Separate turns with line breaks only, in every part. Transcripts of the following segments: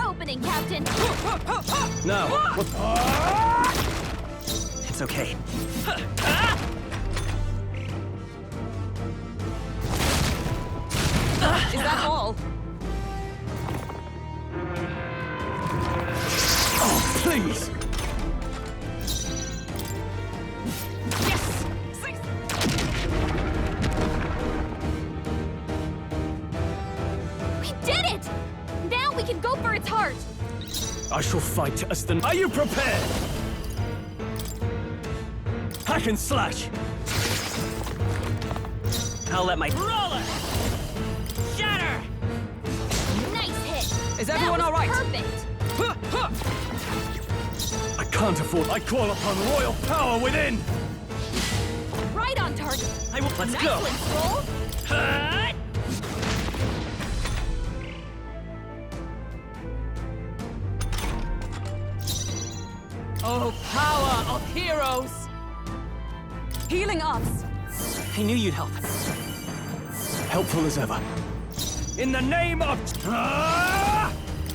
your opening, Captain.
No. It's okay.
Is that all?
Oh, please!
Yes!
We did it! Now we can go for its heart.
I shall fight as the... Are you prepared? Hack and slash! I'll let my... Roller! Shatter!
Nice hit.
Is everyone all right?
Perfect.
I can't afford... I call upon royal power within!
Right on target.
I will... Let's
Nice
go!
one, Stroll.
Oh, power of heroes! Healing us!
I knew you'd help. Helpful as ever. In the name of...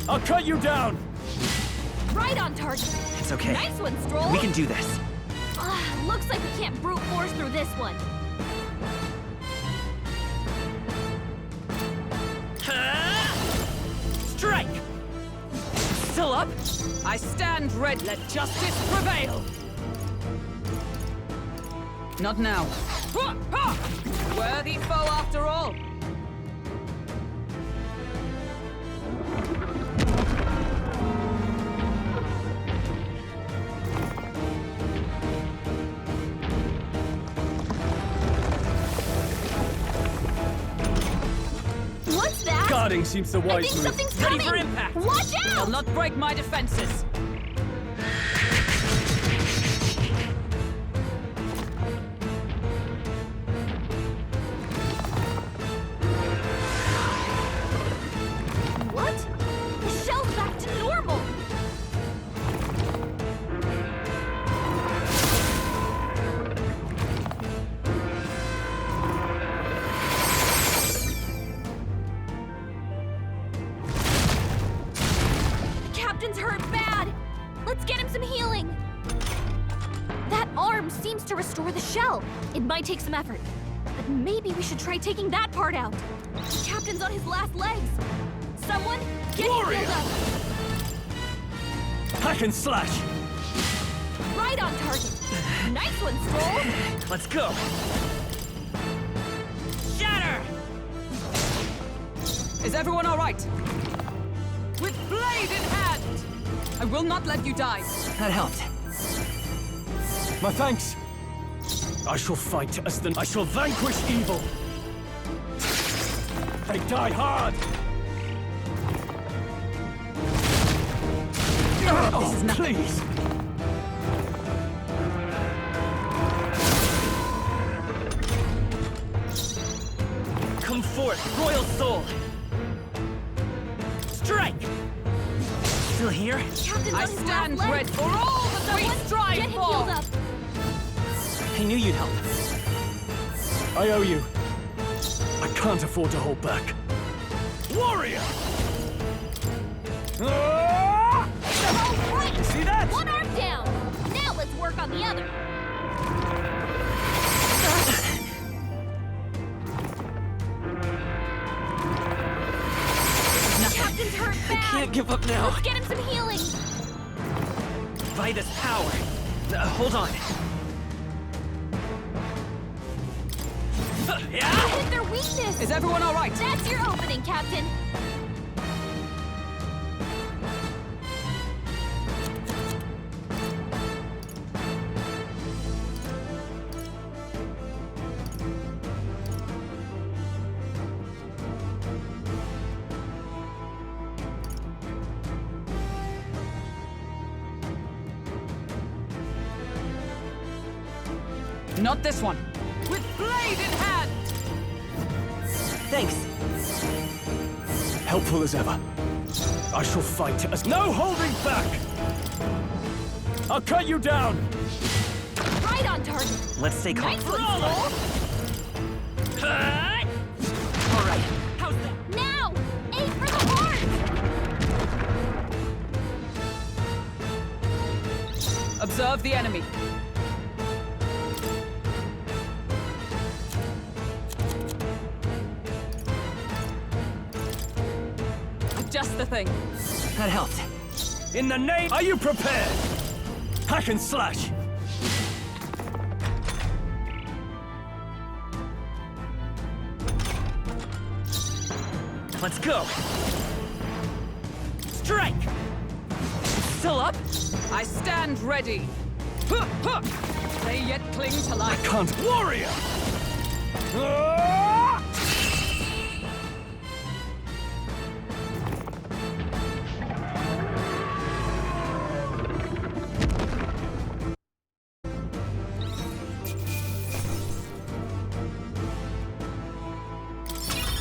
I'll cut you down!
Right on target.
It's okay.
Nice one, Stroll.
We can do this.
Looks like we can't brute force through this one.
Strike! Still up?
I stand ready. Let justice prevail. Not now. Worthy foe after all.
What's that?
Guarding seems the
I
wise
think
move.
something's
Ready
coming.
for impact!
Watch
They'll
out!
not break my defenses.
What? The shell's back to normal. The captain's hurt bad. Let's get him some healing. That arm seems to restore the shell. It might take some effort, but maybe we should try taking that part out. The captain's on his last legs. Someone, get him
Warrior!
healed up.
Hack and slash!
Right on target. Nice one, Stroll.
Let's go! Shatter!
Is everyone all right? With blade in hand! I will not let you die.
That helped. My thanks. I shall fight as the... I shall vanquish evil. They die hard!
This is nothing.
Please! Come forth, royal soul! Strike! Still here?
Captain's
I
on his
stand
last
ready
legs.
for all that we
Someone,
strive
get him
for.
healed up.
I knew you'd help. I owe you. I can't afford to hold back. Warrior!
All right.
See that?
One arm down. Now let's work on the other. Captain's hurt bad.
Can't give up now.
Let's get him some healing.
By this power. Hold on.
You hit their weakness.
Is everyone all right?
That's your opening, Captain.
Not this one. With blade in hand!
Thanks. Helpful as ever. I shall fight as... No holding back! I'll cut you down!
Right on target.
Let's stay calm.
Nice one, Stroll.
All right. How's that?
Now, aim for the heart.
Observe the enemy. Just the thing.
That helped. In the name... Are you prepared? Hack and slash! Let's go! Strike!
Still up? I stand ready. Huh, huh. They yet cling to life.
I can't... Warrior! Ah!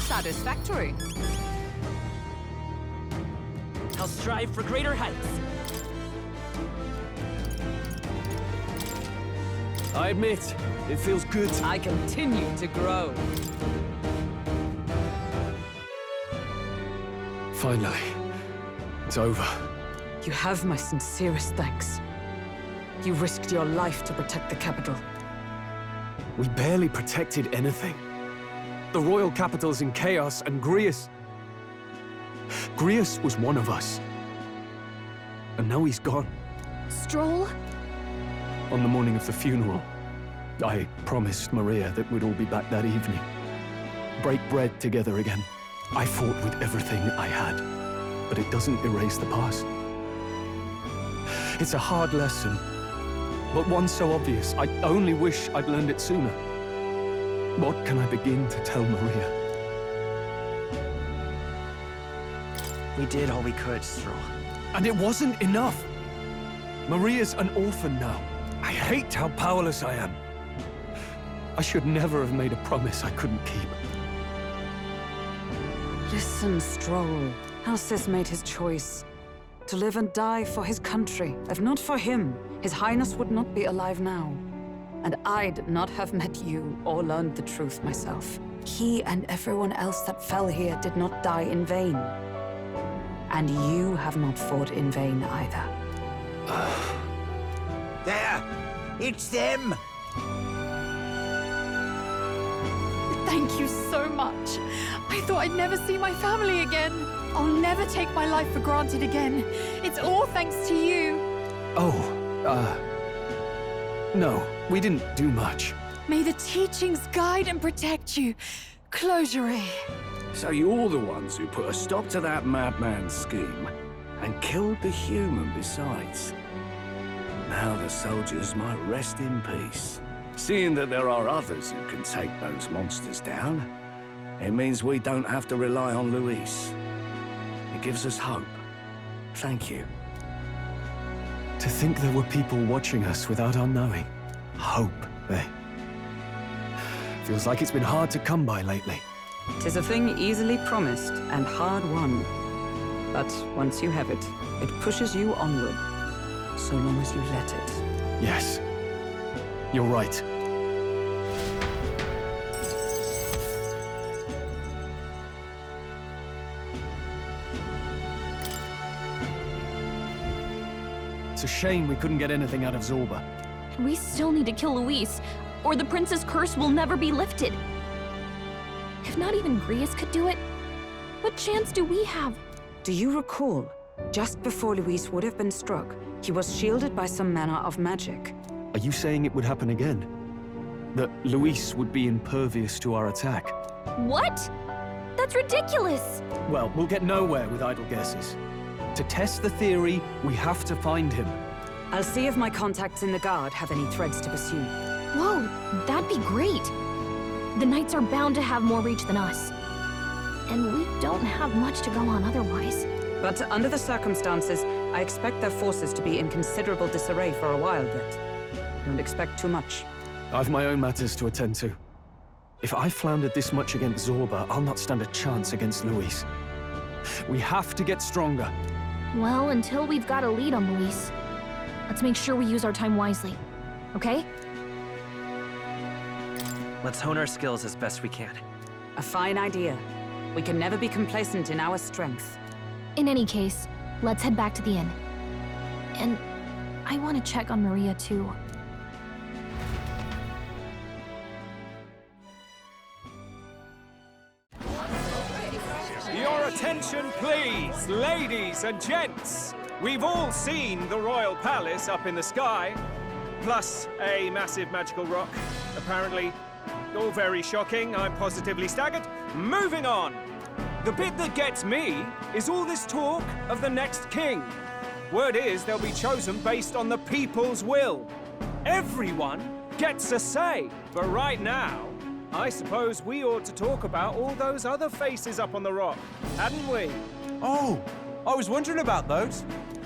Satisfactory.
I'll strive for greater heights. I admit, it feels good.
I continue to grow.
Finally, it's over.
You have my sincerest thanks. You risked your life to protect the capital.
We barely protected anything. The royal capital's in chaos, and Grius was one of us. And now he's gone.
Stroll?
On the morning of the funeral, I promised Maria that we'd all be back that evening. Break bread together again. I fought with everything I had, but it doesn't erase the past. It's a hard lesson, but one so obvious, I only wish I'd learned it sooner. What can I begin to tell Maria?
We did all we could, Stroll.
And it wasn't enough. Maria's an orphan now. I hate how powerless I am. I should never have made a promise I couldn't keep.
Listen, Stroll. Alcest made his choice. To live and die for his country. If not for him, His Highness would not be alive now. And I'd not have met you or learned the truth myself. He and everyone else that fell here did not die in vain. And you have not fought in vain either.
There! It's them!
Thank you so much. I thought I'd never see my family again. I'll never take my life for granted again. It's all thanks to you.
No, we didn't do much.
May the teachings guide and protect you. Closure.
So you're the ones who put a stop to that madman's scheme, and killed the human besides. Now the soldiers might rest in peace. Seeing that there are others who can take those monsters down, it means we don't have to rely on Luis. It gives us hope. Thank you.
To think there were people watching us without our knowing. Hope, eh? Feels like it's been hard to come by lately.
'Tis a thing easily promised and hard won. But once you have it, it pushes you onward, so long as you let it.
Yes. You're right. It's a shame we couldn't get anything out of Zorba.
And we still need to kill Luis, or the prince's curse will never be lifted. If not even Grius could do it, what chance do we have?
Do you recall, just before Luis would have been struck, he was shielded by some manner of magic?
Are you saying it would happen again? That Luis would be impervious to our attack?
What? That's ridiculous!
Well, we'll get nowhere with idle guesses. To test the theory, we have to find him.
I'll see if my contacts in the Guard have any threads to pursue.
Whoa, that'd be great. The Knights are bound to have more reach than us. And we don't have much to go on otherwise.
But under the circumstances, I expect their forces to be in considerable disarray for a while yet. Don't expect too much.
I've my own matters to attend to. If I floundered this much against Zorba, I'll not stand a chance against Luis. We have to get stronger.
Well, until we've got a lead on Luis, let's make sure we use our time wisely. Okay?
Let's hone our skills as best we can.
A fine idea. We can never be complacent in our strength.
In any case, let's head back to the inn. And I want to check on Maria too.
Your attention, please, ladies and gents. We've all seen the royal palace up in the sky, plus a massive magical rock. Apparently, all very shocking. I'm positively staggered. Moving on. The bit that gets me is all this talk of the next king. Word is they'll be chosen based on the people's will. Everyone gets a say. But right now, I suppose we ought to talk about all those other faces up on the rock, hadn't we?
Oh, I was wondering about those.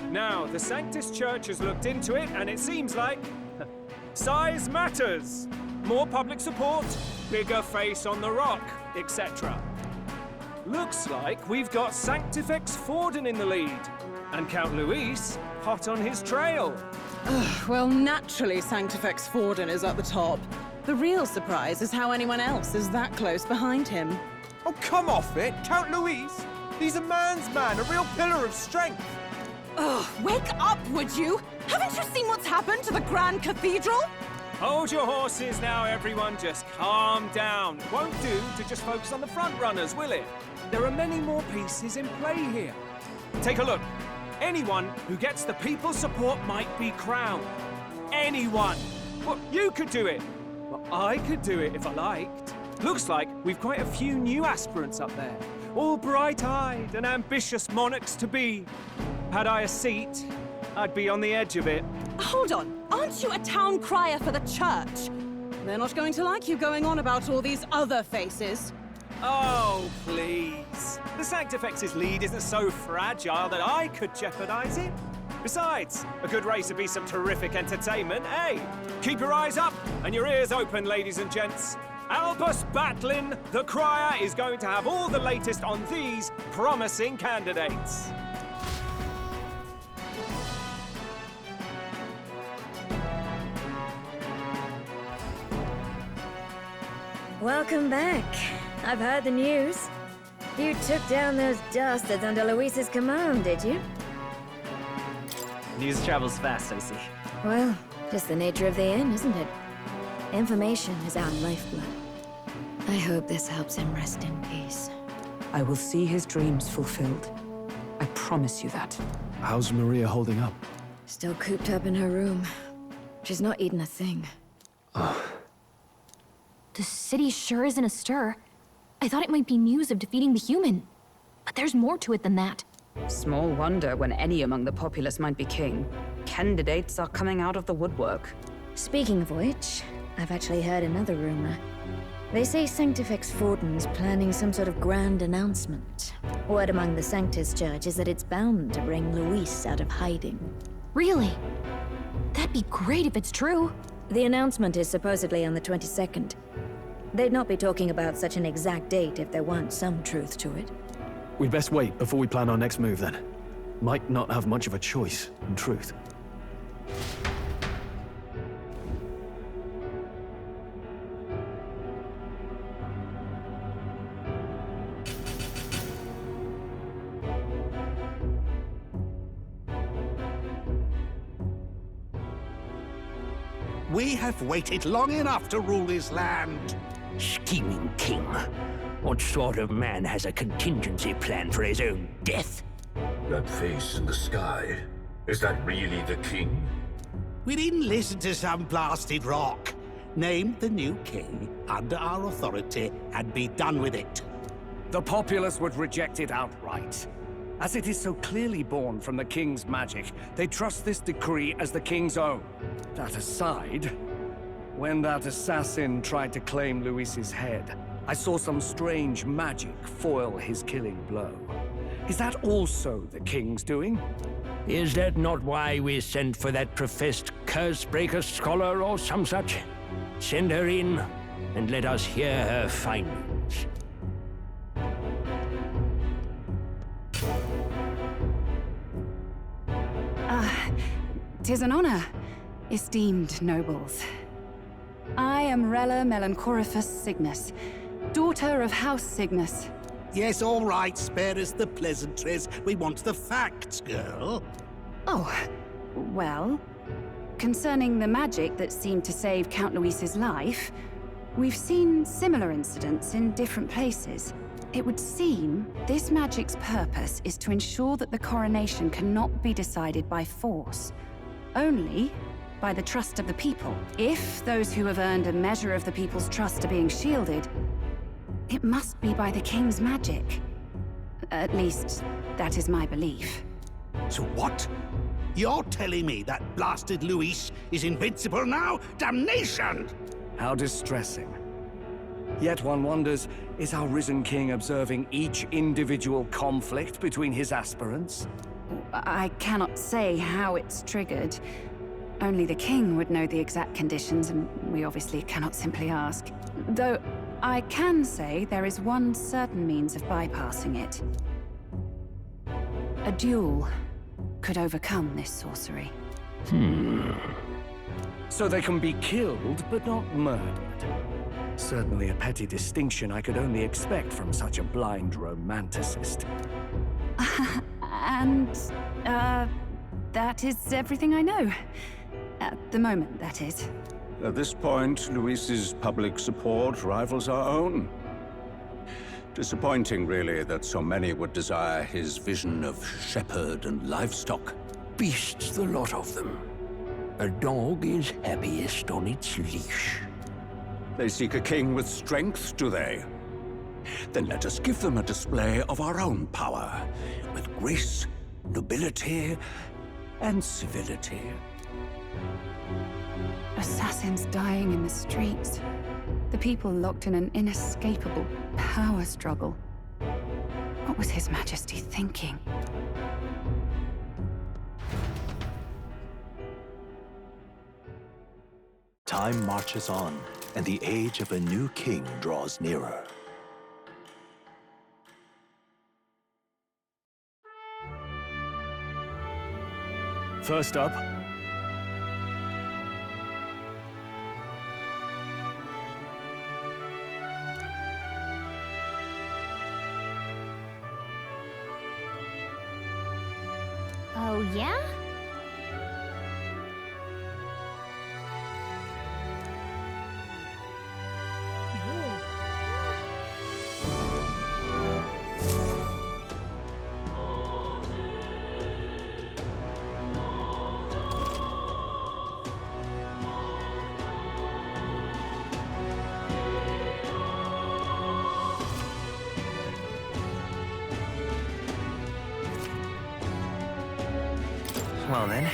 Now, the Sanctus Church has looked into it, and it seems like size matters. More public support, bigger face on the rock, etc. Looks like we've got Sanctifex Forden in the lead, and Count Luis hot on his trail.
Well, naturally, Sanctifex Forden is at the top. The real surprise is how anyone else is that close behind him.
Oh, come off it, Count Luis. He's a man's man, a real pillar of strength.
Ugh, wake up, would you? Haven't you seen what's happened to the Grand Cathedral?
Hold your horses now, everyone. Just calm down. Won't do to just focus on the front runners, will it? There are many more pieces in play here. Take a look. Anyone who gets the people's support might be crowned. Anyone. Well, you could do it. Well, I could do it if I liked. Looks like we've quite a few new aspirants up there. All bright-eyed and ambitious monarchs-to-be. Had I a seat, I'd be on the edge of it.
Hold on, aren't you a town crier for the church? They're not going to like you going on about all these other faces.
Oh, please. The Sanctifex's lead isn't so fragile that I could jeopardize it. Besides, a good race would be some terrific entertainment, eh? Keep your eyes up and your ears open, ladies and gents. Albus Batlin, the crier, is going to have all the latest on these promising candidates.
Welcome back. I've heard the news. You took down those dastards under Luis's command, did you?
News travels fast, I see.
Well, just the nature of the inn, isn't it? Information is our lifeblood. I hope this helps him rest in peace.
I will see his dreams fulfilled. I promise you that.
How's Maria holding up?
Still cooped up in her room. She's not eaten a thing.
The city sure isn't astir. I thought it might be news of defeating the human. But there's more to it than that.
Small wonder when any among the populace might be king. Candidates are coming out of the woodwork.
Speaking of which, I've actually heard another rumor. They say Sanctifex Forden's planning some sort of grand announcement. Word among the Sanctus Church is that it's bound to bring Luis out of hiding.
Really? That'd be great if it's true.
The announcement is supposedly on the 22nd. They'd not be talking about such an exact date if there weren't some truth to it.
We'd best wait before we plan our next move, then. Might not have much of a choice, in truth.
We have waited long enough to rule this land.
Scheming king. What sort of man has a contingency plan for his own death?
That face in the sky, is that really the king?
We didn't listen to some blasted rock. Name the new king under our authority and be done with it.
The populace would reject it outright. As it is so clearly born from the king's magic, they trust this decree as the king's own. That aside, when that assassin tried to claim Luis's head, I saw some strange magic foil his killing blow. Is that also the king's doing?
Is that not why we sent for that professed curse-breaker scholar or some such? Send her in, and let us hear her findings.
'Tis an honor, esteemed nobles. I am Rella Melanchorophus Cygnus, daughter of House Cygnus.
Yes, all right, spare us the pleasantries. We want the facts, girl.
Oh, well,
Concerning the magic that seemed to save Count Luis's life, we've seen similar incidents in different places. It would seem this magic's purpose is to ensure that the coronation cannot be decided by force, only by the trust of the people. If those who have earned a measure of the people's trust are being shielded, it must be by the king's magic. At least, that is my belief.
So what? You're telling me that blasted Luis is invincible now? Damnation!
How distressing. Yet one wonders, is our risen king observing each individual conflict between his aspirants?
I cannot say how it's triggered. Only the king would know the exact conditions, and we obviously cannot simply ask. Though, I can say there is one certain means of bypassing it. A duel could overcome this sorcery.
So they can be killed, but not murdered. Certainly a petty distinction I could only expect from such a blind romanticist.
That is everything I know. At the moment, that is.
At this point, Luis's public support rivals our own. Disappointing, really, that so many would desire his vision of shepherd and livestock.
Beasts, the lot of them. A dog is happiest on its leash.
They seek a king with strength, do they? Then let us give them a display of our own power, with grace, nobility, and civility.
Assassins dying in the streets. The people locked in an inescapable power struggle. What was His Majesty thinking?
Time marches on, and the age of a new king draws nearer.
First up,
Oh, yeah?
Well then.